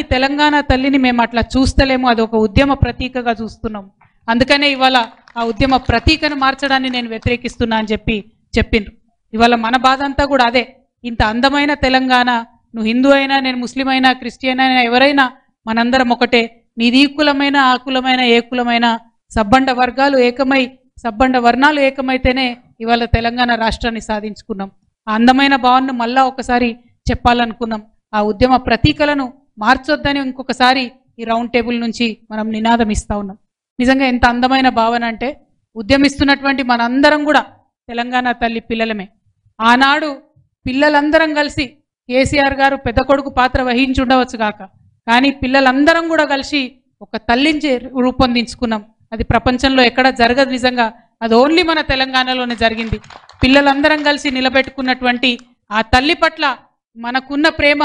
తెలంగాణ తల్లిని మేము అట్లా చూస్తలేము, అది ఒక ఉద్యమ ప్రతీకగా చూస్తున్నాం. అందుకనే ఇవాళ ఆ ఉద్యమ ప్రతీకను మార్చడాన్ని నేను వ్యతిరేకిస్తున్నా అని చెప్పిండ్రు. ఇవాళ మన బాధ అంతా కూడా అదే. ఇంత అందమైన తెలంగాణ, నువ్వు హిందూ అయినా, నేను ముస్లిం అయినా, క్రిస్టియన్ అయినా, ఎవరైనా మనందరం ఒకటే. నీది ఈ కులమైన, ఆ కులమైన, ఏ కులమైన సబ్బండ వర్గాలు ఏకమై, సబ్బండ వర్ణాలు ఏకమైతేనే ఇవాళ తెలంగాణ రాష్ట్రాన్ని సాధించుకున్నాం. ఆ అందమైన భావనను మళ్ళా ఒకసారి చెప్పాలనుకున్నాం. ఆ ఉద్యమ ప్రతీకలను మార్చొద్దని ఇంకొకసారి ఈ రౌండ్ టేబుల్ నుంచి మనం నినాదం ఇస్తా ఉన్నాం. నిజంగా ఎంత అందమైన భావన అంటే, ఉద్యమిస్తున్నటువంటి మనందరం కూడా తెలంగాణ తల్లి పిల్లలమే. ఆనాడు పిల్లలందరం కలిసి కేసీఆర్ గారు పెద్ద కొడుకు పాత్ర వహించి ఉండవచ్చు కాక, కానీ పిల్లలందరం కూడా కలిసి ఒక తల్లిని రూపొందించుకున్నాం. అది ప్రపంచంలో ఎక్కడ జరగదు. నిజంగా అది ఓన్లీ మన తెలంగాణలోనే జరిగింది. పిల్లలందరం కలిసి నిలబెట్టుకున్నటువంటి ఆ తల్లి పట్ల మనకున్న ప్రేమ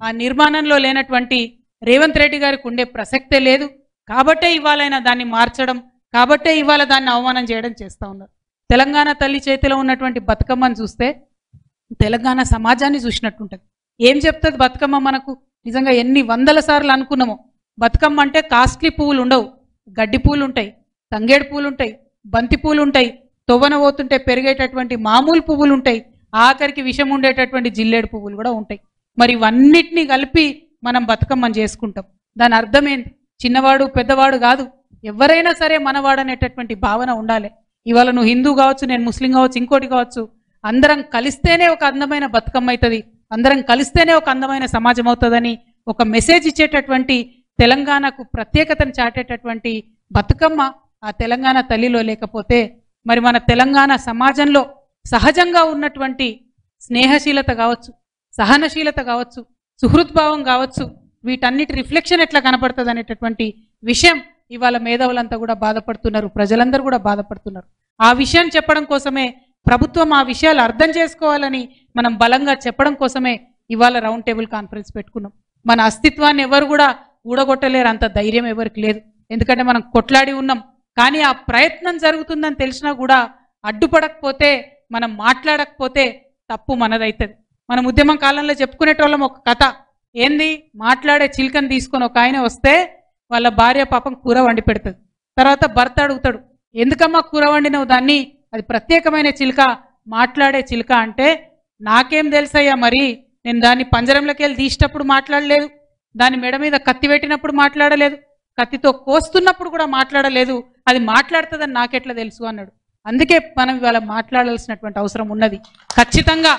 ఆ నిర్మాణంలో లేనటువంటి రేవంత్ రెడ్డి గారికి ఉండే ప్రసక్తే లేదు. కాబట్టే ఇవాళైనా దాన్ని మార్చడం, కాబట్టే ఇవాళ దాన్ని అవమానం చేయడం చేస్తూ ఉన్నారు. తెలంగాణ తల్లి చేతిలో ఉన్నటువంటి బతుకమ్మను చూస్తే తెలంగాణ సమాజాన్ని చూసినట్టుంటుంది. ఏం చెప్తుంది బతుకమ్మ మనకు? నిజంగా ఎన్ని వందల సార్లు అనుకున్నామో, బతుకమ్మ అంటే కాస్ట్లీ పువ్వులు ఉండవు, గడ్డి పూలు ఉంటాయి, తంగేడు పూలు ఉంటాయి, బంతి పూలు ఉంటాయి, తొవ్వన పోతుంటే పెరిగేటటువంటి మామూలు పువ్వులు ఉంటాయి, ఆఖరికి విషం ఉండేటటువంటి జిల్లేడు పువ్వులు కూడా ఉంటాయి. మరి ఇవన్నిటినీ కలిపి మనం బతుకమ్మని చేసుకుంటాం. దాని అర్థం ఏంటి? చిన్నవాడు పెద్దవాడు కాదు, ఎవరైనా సరే మనవాడు అనేటటువంటి భావన ఉండాలి. ఇవాళ నువ్వు హిందూ కావచ్చు, నేను ముస్లిం కావచ్చు, ఇంకోటి కావచ్చు, అందరం కలిస్తేనే ఒక అందమైన బతుకమ్మ అవుతుంది, అందరం కలిస్తేనే ఒక అందమైన సమాజం అవుతుందని ఒక మెసేజ్ ఇచ్చేటటువంటి, తెలంగాణకు ప్రత్యేకతను చాటేటటువంటి బతుకమ్మ ఆ తెలంగాణ తల్లిలో లేకపోతే మరి మన తెలంగాణ సమాజంలో సహజంగా ఉన్నటువంటి స్నేహశీలత కావచ్చు, సహనశీలత కావచ్చు, సుహృద్భావం కావచ్చు, వీటన్నిటి రిఫ్లెక్షన్ ఎట్లా కనపడుతుంది అనేటటువంటి విషయం ఇవాళ మేధావులంతా కూడా బాధపడుతున్నారు, ప్రజలందరూ కూడా బాధపడుతున్నారు. ఆ విషయాన్ని చెప్పడం కోసమే ప్రభుత్వం ఆ విషయాలు అర్థం చేసుకోవాలని మనం బలంగా చెప్పడం కోసమే ఇవాళ రౌండ్ టేబుల్ కాన్ఫరెన్స్ పెట్టుకున్నాం. మన అస్తిత్వాన్ని ఎవరు కూడా ఊడగొట్టలేరు, అంత ధైర్యం ఎవరికి లేదు. ఎందుకంటే మనం కొట్లాడి ఉన్నాం. కానీ ఆ ప్రయత్నం జరుగుతుందని తెలిసినా కూడా అడ్డుపడకపోతే, మనం మాట్లాడకపోతే తప్పు మనదైతుంది. మనం ఉద్యమం కాలంలో చెప్పుకునేటోళ్ళం ఒక కథ. ఏంది? మాట్లాడే చిలుకని తీసుకొని ఒక ఆయన వస్తే వాళ్ళ భార్య పాపం కూర వండి పెడుతుంది. తర్వాత భర్త అడుగుతాడు, ఎందుకమ్మా కూర వండినవు దాన్ని? అది ప్రత్యేకమైన చిలుక, మాట్లాడే చిలుక అంటే, నాకేం తెలుసయ్యా, మరి నేను దాన్ని పంజరంలోకి వెళ్ళి తీసేటప్పుడు మాట్లాడలేదు, దాని మెడ మీద కత్తి పెట్టినప్పుడు మాట్లాడలేదు, కత్తితో కోస్తున్నప్పుడు కూడా మాట్లాడలేదు, అది మాట్లాడుతుందని నాకెట్లా తెలుసు అన్నాడు. అందుకే మనం ఇవాళ మాట్లాడాల్సినటువంటి అవసరం ఉన్నది. ఖచ్చితంగా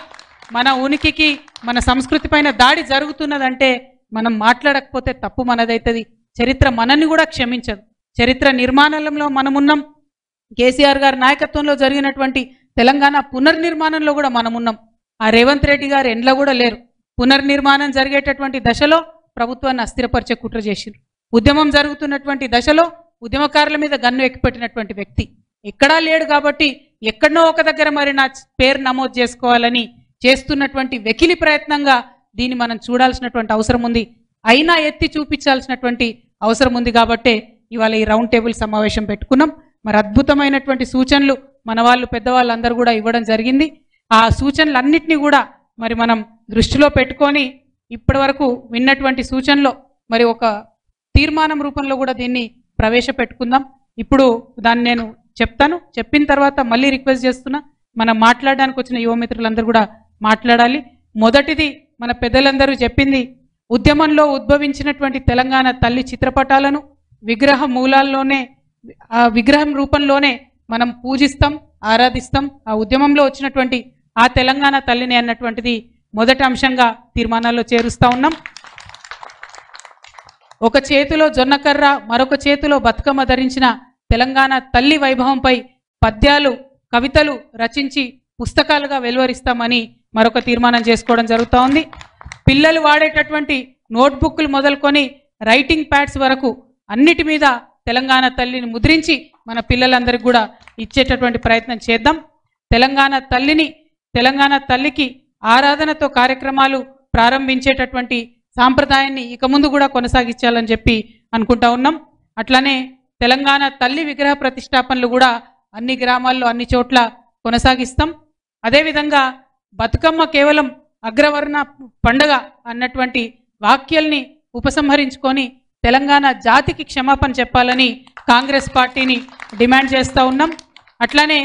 మన ఉనికికి, మన సంస్కృతి పైన దాడి జరుగుతున్నదంటే మనం మాట్లాడకపోతే తప్పు మనదైతుంది. చరిత్ర మనల్ని కూడా క్షమించదు. చరిత్ర నిర్మాణంలో మనమున్నాం. కేసీఆర్ గారి నాయకత్వంలో జరిగినటువంటి తెలంగాణ పునర్నిర్మాణంలో కూడా మనమున్నాం. ఆ రేవంత్ రెడ్డి గారు ఎండ్ల కూడా లేరు. పునర్నిర్మాణం జరిగేటటువంటి దశలో ప్రభుత్వాన్ని అస్థిరపరిచే కుట్ర చేసిండ్రు. ఉద్యమం జరుగుతున్నటువంటి దశలో ఉద్యమకారుల మీద గన్ను ఎక్కిపెట్టినటువంటి వ్యక్తి ఎక్కడా లేడు. కాబట్టి ఎక్కడనో ఒక దగ్గర మరి నా పేరు నమోదు చేసుకోవాలని చేస్తున్నటువంటి వెకిలి ప్రయత్నంగా దీన్ని మనం చూడాల్సినటువంటి అవసరం ఉంది. అయినా ఎత్తి చూపించాల్సినటువంటి అవసరం ఉంది. కాబట్టే ఇవాళ ఈ రౌండ్ టేబుల్ సమావేశం పెట్టుకున్నాం. మరి అద్భుతమైనటువంటి సూచనలు మన వాళ్ళు పెద్దవాళ్ళందరూ కూడా ఇవ్వడం జరిగింది. ఆ సూచనలన్నింటినీ కూడా మరి మనం దృష్టిలో పెట్టుకొని ఇప్పటి వరకు విన్నటువంటి సూచనలో మరి ఒక తీర్మానం రూపంలో కూడా దీన్ని ప్రవేశపెట్టుకుందాం. ఇప్పుడు దాన్ని నేను చెప్తాను. చెప్పిన తర్వాత మళ్ళీ రిక్వెస్ట్ చేస్తున్నా, మనం మాట్లాడడానికి వచ్చిన యువమిత్రులందరూ కూడా మాట్లాడాలి. మొదటిది మన పెద్దలందరూ చెప్పింది, ఉద్యమంలో ఉద్భవించినటువంటి తెలంగాణ తల్లి చిత్రపటాలను విగ్రహ మూలాల్లోనే, ఆ విగ్రహం రూపంలోనే మనం పూజిస్తాం, ఆరాధిస్తాం. ఆ ఉద్యమంలో వచ్చినటువంటి ఆ తెలంగాణ తల్లిని అన్నటువంటిది మొదటి అంశంగా తీర్మానాల్లో చేరుస్తా ఉన్నాం. ఒక చేతిలో జొన్నకర్ర, మరొక చేతిలో బతుకమ్మ ధరించిన తెలంగాణ తల్లి వైభవంపై పద్యాలు, కవితలు రచించి పుస్తకాలుగా వెలువరిస్తామని మరొక తీర్మానం చేసుకోవడం జరుగుతూ ఉంది. పిల్లలు వాడేటటువంటి నోట్బుక్లు మొదలుకొని రైటింగ్ ప్యాడ్స్ వరకు అన్నిటి మీద తెలంగాణ తల్లిని ముద్రించి మన పిల్లలందరికీ కూడా ఇచ్చేటటువంటి ప్రయత్నం చేద్దాం. తెలంగాణ తల్లికి ఆరాధనతో కార్యక్రమాలు ప్రారంభించేటటువంటి సాంప్రదాయాన్ని ఇక ముందు కూడా కొనసాగించాలని చెప్పి అనుకుంటా ఉన్నాం. అట్లానే తెలంగాణ తల్లి విగ్రహ ప్రతిష్టాపనలు కూడా అన్ని గ్రామాల్లో అన్ని చోట్ల కొనసాగిస్తాం. అదేవిధంగా బతుకమ్మ కేవలం అగ్రవర్ణ పండగ అన్నటువంటి వాక్యాల్ని ఉపసంహరించుకొని తెలంగాణ జాతికి క్షమాపణ చెప్పాలని కాంగ్రెస్ పార్టీని డిమాండ్ చేస్తూ ఉన్నాం. అట్లానే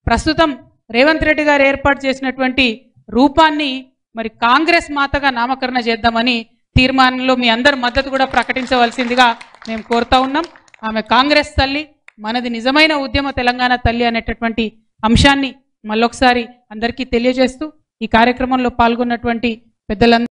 ప్రస్తుతం రేవంత్ రెడ్డి గారు ఏర్పాటు చేసినటువంటి రూపాన్ని మరి కాంగ్రెస్ మాతగా నామకరణ చేద్దామని తీర్మానంలో మీ అందరి మద్దతు కూడా ప్రకటించవలసిందిగా మేము కోరుతా ఉన్నాం. ఆమె కాంగ్రెస్ తల్లి, మనది నిజమైన ఉద్యమ తెలంగాణ తల్లి అనేటటువంటి అంశాన్ని మళ్ళొకసారి అందరికీ తెలియజేస్తూ ఈ కార్యక్రమంలో పాల్గొన్నటువంటి పెద్దలందరూ